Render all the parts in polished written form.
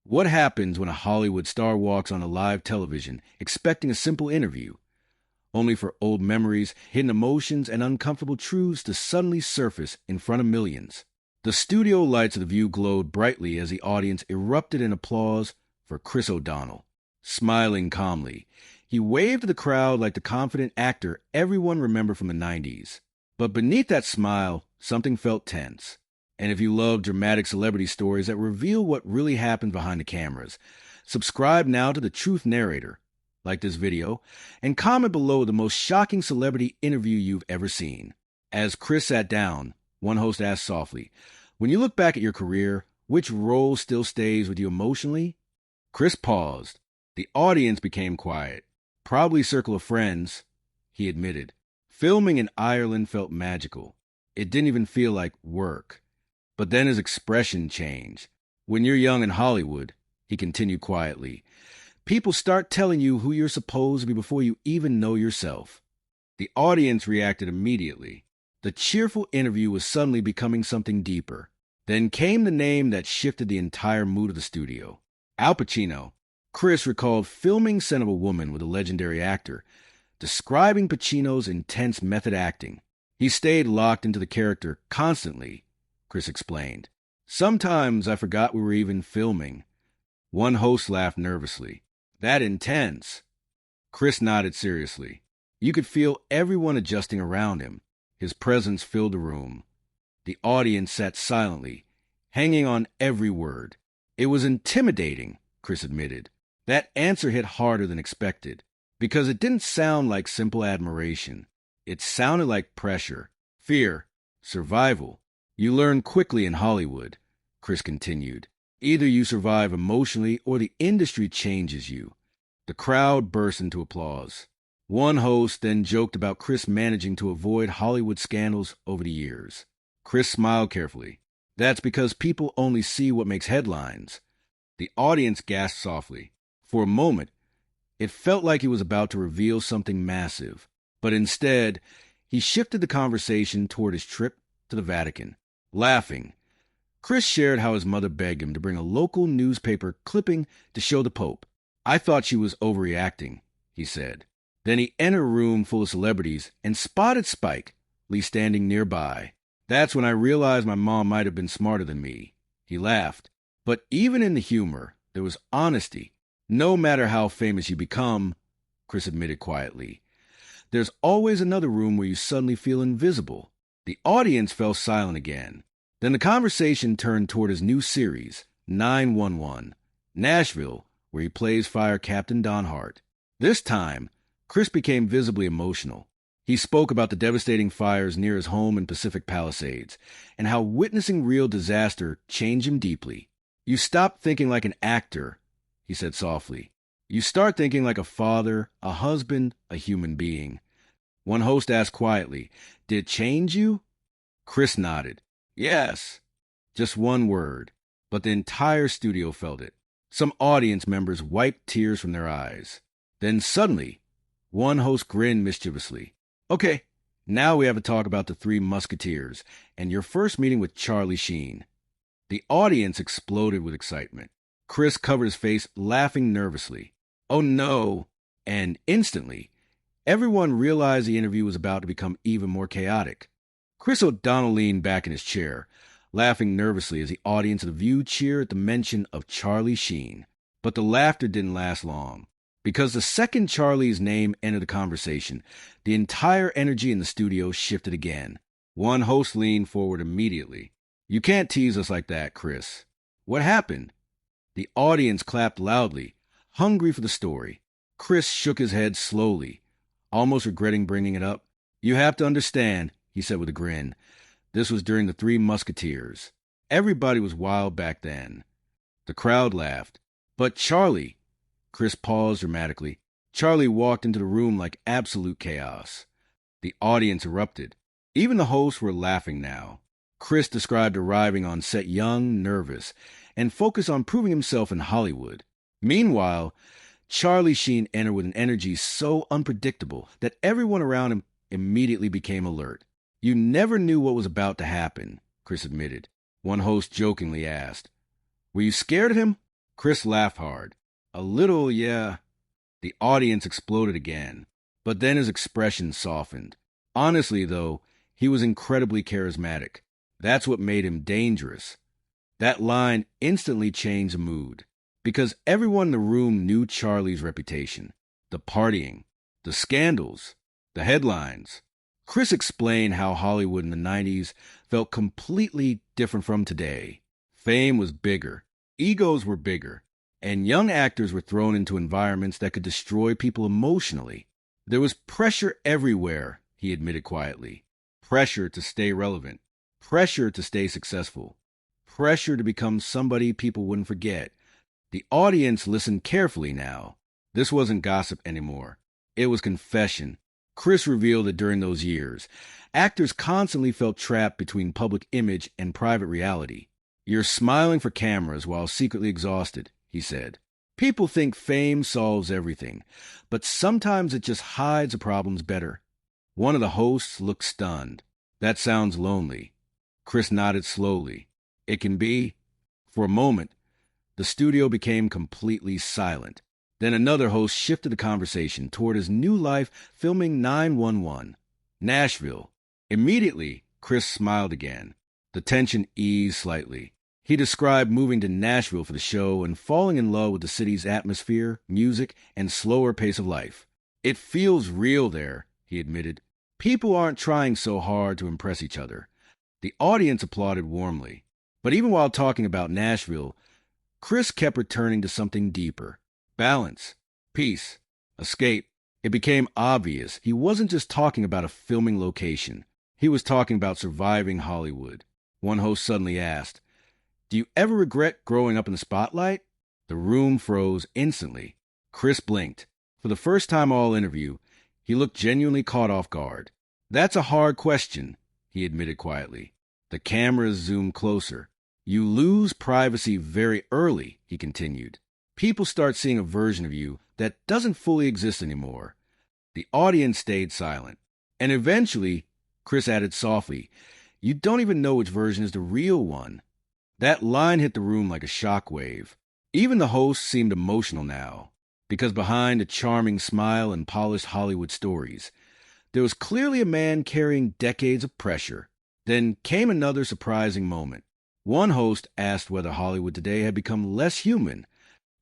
What happens when a Hollywood star walks on a live television expecting a simple interview, only for old memories, hidden emotions, and uncomfortable truths to suddenly surface in front of millions? The studio lights of the View glowed brightly as the audience erupted in applause for Chris O'Donnell. Smiling calmly, he waved to the crowd like the confident actor everyone remembered from the 90s. But beneath that smile, something felt tense. And if you love dramatic celebrity stories that reveal what really happened behind the cameras, subscribe now to the Truth Narrator, like this video, and comment below the most shocking celebrity interview you've ever seen. As Chris sat down, one host asked softly, "When you look back at your career, which role still stays with you emotionally?" Chris paused. The audience became quiet. "Probably Circle of Friends," he admitted. Filming in Ireland felt magical. It didn't even feel like work. But then his expression changed. "When you're young in Hollywood," he continued quietly, "people start telling you who you're supposed to be before you even know yourself." The audience reacted immediately. The cheerful interview was suddenly becoming something deeper. Then came the name that shifted the entire mood of the studio: Al Pacino. Chris recalled filming Scent of a Woman with a legendary actor, describing Pacino's intense method acting. "He stayed locked into the character constantly," Chris explained. "Sometimes I forgot we were even filming." One host laughed nervously. "That intense?" Chris nodded seriously. You could feel everyone adjusting around him. His presence filled the room. The audience sat silently, hanging on every word. "It was intimidating," Chris admitted. That answer hit harder than expected, because it didn't sound like simple admiration. It sounded like pressure, fear, survival. "You learn quickly in Hollywood," Chris continued. "Either you survive emotionally or the industry changes you." The crowd burst into applause. One host then joked about Chris managing to avoid Hollywood scandals over the years. Chris smiled carefully. "That's because people only see what makes headlines." The audience gasped softly. For a moment, it felt like he was about to reveal something massive. But instead, he shifted the conversation toward his trip to the Vatican. Laughing, Chris shared how his mother begged him to bring a local newspaper clipping to show the Pope. "I thought she was overreacting," he said. Then he entered a room full of celebrities and spotted Spike Lee standing nearby. "That's when I realized my mom might have been smarter than me." He laughed. But even in the humor, there was honesty. "No matter how famous you become," Chris admitted quietly, "there's always another room where you suddenly feel invisible." The audience fell silent again. Then the conversation turned toward his new series, 911, Nashville, where he plays Fire Captain Don Hart. This time, Chris became visibly emotional. He spoke about the devastating fires near his home in Pacific Palisades and how witnessing real disaster changed him deeply. "You stop thinking like an actor," he said softly. "You start thinking like a father, a husband, a human being." One host asked quietly, "Did it change you?" Chris nodded. "Yes." Just one word, but the entire studio felt it. Some audience members wiped tears from their eyes. Then suddenly, one host grinned mischievously. "Okay, now we have to talk about the Three Musketeers and your first meeting with Charlie Sheen." The audience exploded with excitement. Chris covered his face, laughing nervously. "Oh no!" And instantly, everyone realized the interview was about to become even more chaotic. Chris O'Donnell leaned back in his chair, laughing nervously as the audience of The View cheered at the mention of Charlie Sheen. But the laughter didn't last long, because the second Charlie's name entered the conversation, the entire energy in the studio shifted again. One host leaned forward immediately. "You can't tease us like that, Chris. What happened?" The audience clapped loudly, hungry for the story. Chris shook his head slowly, almost regretting bringing it up. "You have to understand," he said with a grin. "This was during the Three Musketeers. Everybody was wild back then." The crowd laughed. "But Charlie," Chris paused dramatically. "Charlie walked into the room like absolute chaos." The audience erupted. Even the hosts were laughing now. Chris described arriving on set young, nervous, and focused on proving himself in Hollywood. Meanwhile, Charlie Sheen entered with an energy so unpredictable that everyone around him immediately became alert. "You never knew what was about to happen," Chris admitted. One host jokingly asked, "Were you scared of him?" Chris laughed hard. A little, yeah. The audience exploded again, but then his expression softened. Honestly, though, he was incredibly charismatic. That's what made him dangerous. That line instantly changed the mood, because everyone in the room knew Charlie's reputation. The partying, the scandals, the headlines. Chris explained how Hollywood in the 90s felt completely different from today. Fame was bigger, egos were bigger, and young actors were thrown into environments that could destroy people emotionally. There was pressure everywhere, he admitted quietly. Pressure to stay relevant, pressure to stay successful, pressure to become somebody people wouldn't forget. The audience listened carefully now. This wasn't gossip anymore. It was confession. Chris revealed that during those years, actors constantly felt trapped between public image and private reality. You're smiling for cameras while secretly exhausted, he said. People think fame solves everything, but sometimes it just hides the problems better. One of the hosts looked stunned. That sounds lonely. Chris nodded slowly. It can be. For a moment, the studio became completely silent. Then another host shifted the conversation toward his new life filming 911. Nashville. Immediately, Chris smiled again. The tension eased slightly. He described moving to Nashville for the show and falling in love with the city's atmosphere, music, and slower pace of life. It feels real there, he admitted. People aren't trying so hard to impress each other. The audience applauded warmly. But even while talking about Nashville, Chris kept returning to something deeper. Balance, peace, escape. It became obvious he wasn't just talking about a filming location. He was talking about surviving Hollywood. One host suddenly asked, "Do you ever regret growing up in the spotlight?" The room froze instantly. Chris blinked. For the first time all interview, he looked genuinely caught off guard. "That's a hard question," he admitted quietly. The cameras zoomed closer. "You lose privacy very early," he continued. "People start seeing a version of you that doesn't fully exist anymore." The audience stayed silent. And eventually, Chris added softly, "You don't even know which version is the real one." That line hit the room like a shockwave. Even the host seemed emotional now, because behind a charming smile and polished Hollywood stories, there was clearly a man carrying decades of pressure. Then came another surprising moment. One host asked whether Hollywood today had become less human.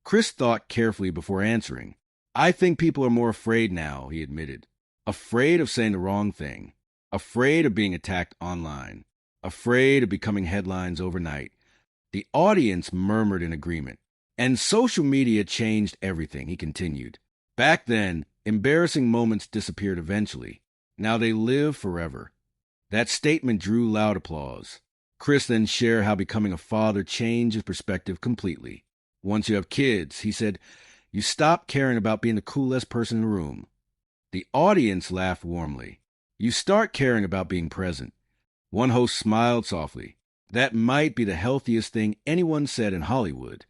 Chris thought carefully before answering. "I think people are more afraid now," he admitted. Afraid of saying the wrong thing. Afraid of being attacked online. Afraid of becoming headlines overnight. The audience murmured in agreement. "And social media changed everything," he continued. "Back then, embarrassing moments disappeared eventually. Now they live forever." That statement drew loud applause. Chris then shared how becoming a father changed his perspective completely. "Once you have kids," he said, "you stop caring about being the coolest person in the room." The audience laughed warmly. "You start caring about being present." One host smiled softly. "That might be the healthiest thing anyone said in Hollywood."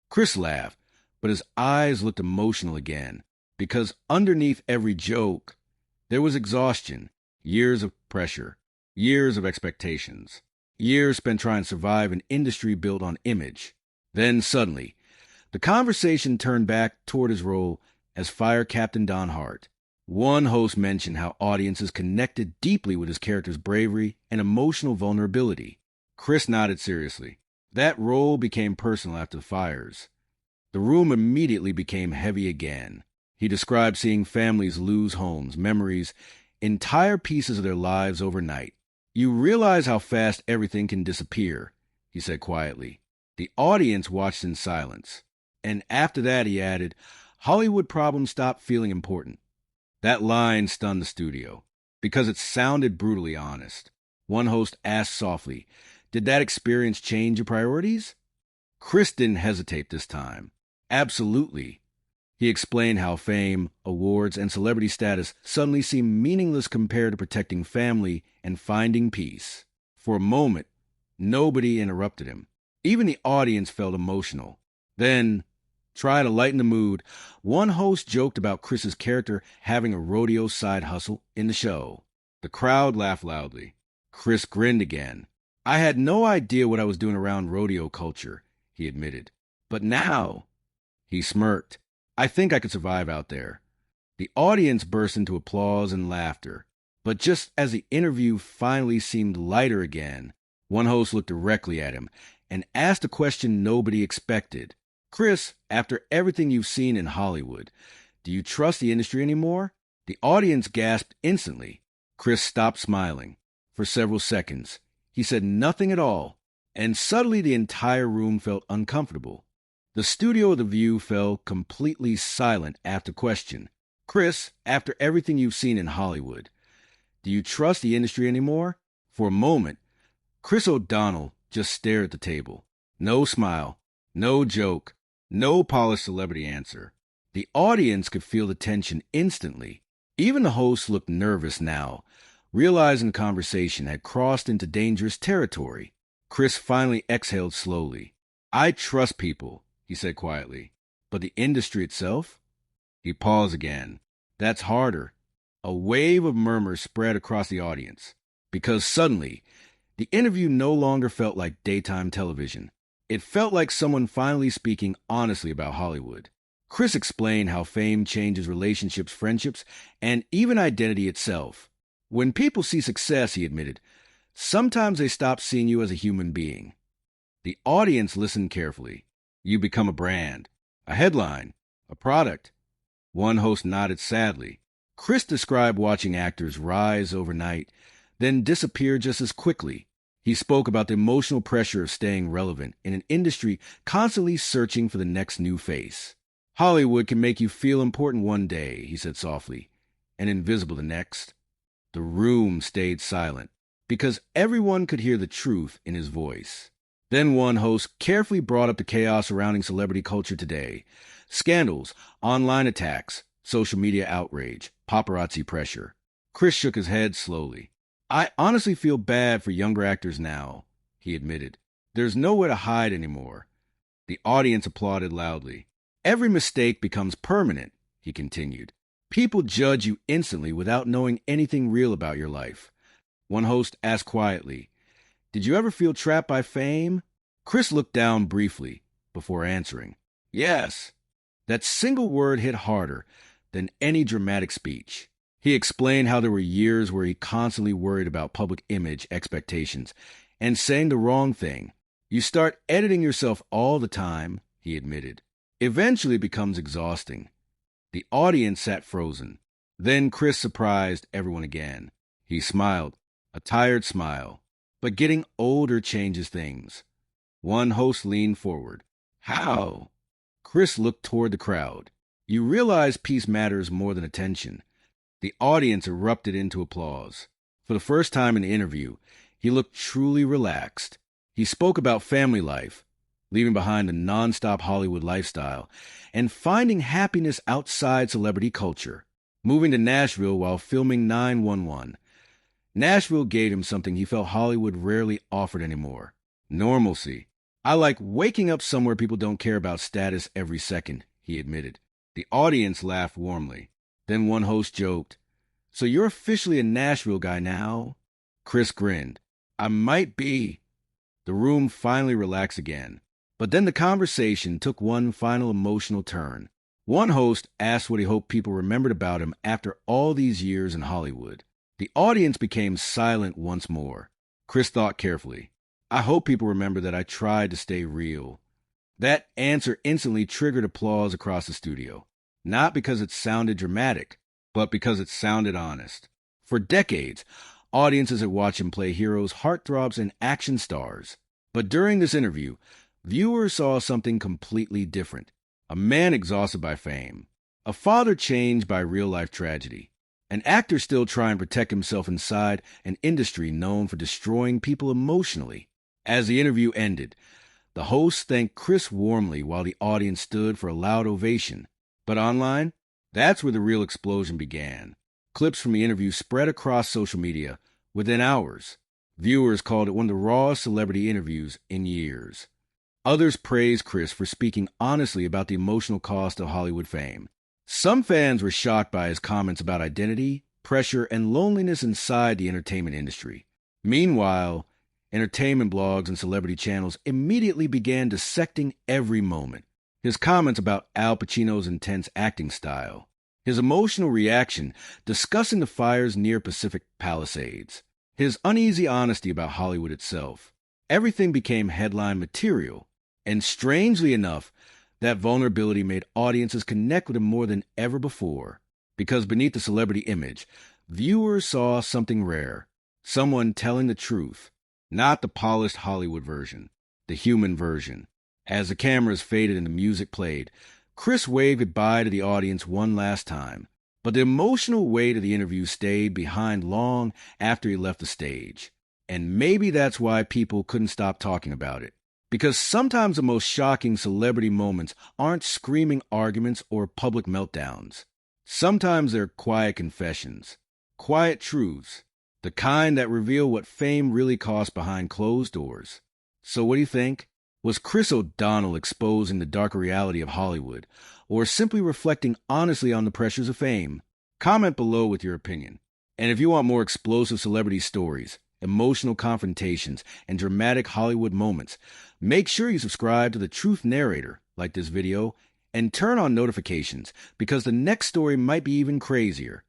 Chris laughed, but his eyes looked emotional again, because underneath every joke, there was exhaustion, years of pressure, years of expectations, years spent trying to survive an industry built on image. Then suddenly, the conversation turned back toward his role as Fire Captain Don Hart. One host mentioned how audiences connected deeply with his character's bravery and emotional vulnerability. Chris nodded seriously. That role became personal after the fires. The room immediately became heavy again. He described seeing families lose homes, memories, entire pieces of their lives overnight. "You realize how fast everything can disappear," he said quietly. The audience watched in silence. And after that, he added, "Hollywood problems stopped feeling important." That line stunned the studio, because it sounded brutally honest. One host asked softly, "Did that experience change your priorities?" Chris didn't hesitate this time. "Absolutely." He explained how fame, awards, and celebrity status suddenly seemed meaningless compared to protecting family and finding peace. For a moment, nobody interrupted him. Even the audience felt emotional. Then, try to lighten the mood, one host joked about Chris's character having a rodeo side hustle in the show. The crowd laughed loudly. Chris grinned again. "I had no idea what I was doing around rodeo culture," he admitted. But now, he smirked, I think I could survive out there. The audience burst into applause and laughter. But just as the interview finally seemed lighter again, one host looked directly at him and asked a question nobody expected. Chris, after everything you've seen in Hollywood, do you trust the industry anymore? The audience gasped instantly. Chris stopped smiling. For several seconds, he said nothing at all, and suddenly the entire room felt uncomfortable. The studio of The View fell completely silent after question. Chris, after everything you've seen in Hollywood, do you trust the industry anymore? For a moment, Chris O'Donnell just stared at the table. No smile, no joke, no polished celebrity answer. The audience could feel the tension instantly. Even the host looked nervous now, realizing the conversation had crossed into dangerous territory. Chris finally exhaled slowly. I trust people, he said quietly. But the industry itself? He paused again. That's harder. A wave of murmurs spread across the audience, because suddenly, the interview no longer felt like daytime television. It felt like someone finally speaking honestly about Hollywood. Chris explained how fame changes relationships, friendships, and even identity itself. When people see success, he admitted, sometimes they stop seeing you as a human being. The audience listened carefully. You become a brand, a headline, a product. One host nodded sadly. Chris described watching actors rise overnight, then disappear just as quickly. He spoke about the emotional pressure of staying relevant in an industry constantly searching for the next new face. Hollywood can make you feel important one day, he said softly, and invisible the next. The room stayed silent, because everyone could hear the truth in his voice. Then one host carefully brought up the chaos surrounding celebrity culture today. Scandals, online attacks, social media outrage, paparazzi pressure. Chris shook his head slowly. I honestly feel bad for younger actors now, he admitted. There's nowhere to hide anymore. The audience applauded loudly. Every mistake becomes permanent, he continued. People judge you instantly without knowing anything real about your life. One host asked quietly, did you ever feel trapped by fame? Chris looked down briefly before answering. Yes. That single word hit harder than any dramatic speech. He explained how there were years where he constantly worried about public image expectations and saying the wrong thing. You start editing yourself all the time, he admitted. Eventually it becomes exhausting. The audience sat frozen. Then Chris surprised everyone again. He smiled, a tired smile. But getting older changes things. One host leaned forward. How? Chris looked toward the crowd. You realize peace matters more than attention. The audience erupted into applause. For the first time in the interview, he looked truly relaxed. He spoke about family life, leaving behind a non-stop Hollywood lifestyle, and finding happiness outside celebrity culture, moving to Nashville while filming 911. Nashville gave him something he felt Hollywood rarely offered anymore. Normalcy. I like waking up somewhere people don't care about status every second, he admitted. The audience laughed warmly. Then one host joked, so you're officially a Nashville guy now? Chris grinned. I might be. The room finally relaxed again. But then the conversation took one final emotional turn. One host asked what he hoped people remembered about him after all these years in Hollywood. The audience became silent once more. Chris thought carefully. I hope people remember that I tried to stay real. That answer instantly triggered applause across the studio. Not because it sounded dramatic, but because it sounded honest. For decades, audiences had watched him play heroes, heartthrobs, and action stars. But during this interview, viewers saw something completely different. A man exhausted by fame. A father changed by real-life tragedy. An actor still trying to protect himself inside an industry known for destroying people emotionally. As the interview ended, the host thanked Chris warmly while the audience stood for a loud ovation. But online, that's where the real explosion began. Clips from the interview spread across social media within hours. Viewers called it one of the rawest celebrity interviews in years. Others praised Chris for speaking honestly about the emotional cost of Hollywood fame. Some fans were shocked by his comments about identity, pressure, and loneliness inside the entertainment industry. Meanwhile, Entertainment blogs and celebrity channels immediately began dissecting every moment. His comments about Al Pacino's intense acting style, his emotional reaction discussing the fires near Pacific Palisades, his uneasy honesty about Hollywood itself. Everything became headline material, and strangely enough, that vulnerability made audiences connect with him more than ever before. Because beneath the celebrity image, viewers saw something rare, someone telling the truth, not the polished Hollywood version, the human version. As the cameras faded and the music played, Chris waved goodbye to the audience one last time, but the emotional weight of the interview stayed behind long after he left the stage. And maybe that's why people couldn't stop talking about it. Because sometimes the most shocking celebrity moments aren't screaming arguments or public meltdowns. Sometimes they're quiet confessions, quiet truths, the kind that reveal what fame really costs behind closed doors. So what do you think? Was Chris O'Donnell exposing the darker reality of Hollywood, or simply reflecting honestly on the pressures of fame? Comment below with your opinion. And if you want more explosive celebrity stories, emotional confrontations, and dramatic Hollywood moments, make sure you subscribe to the Truth Narrator, like this video, and turn on notifications, because the next story might be even crazier.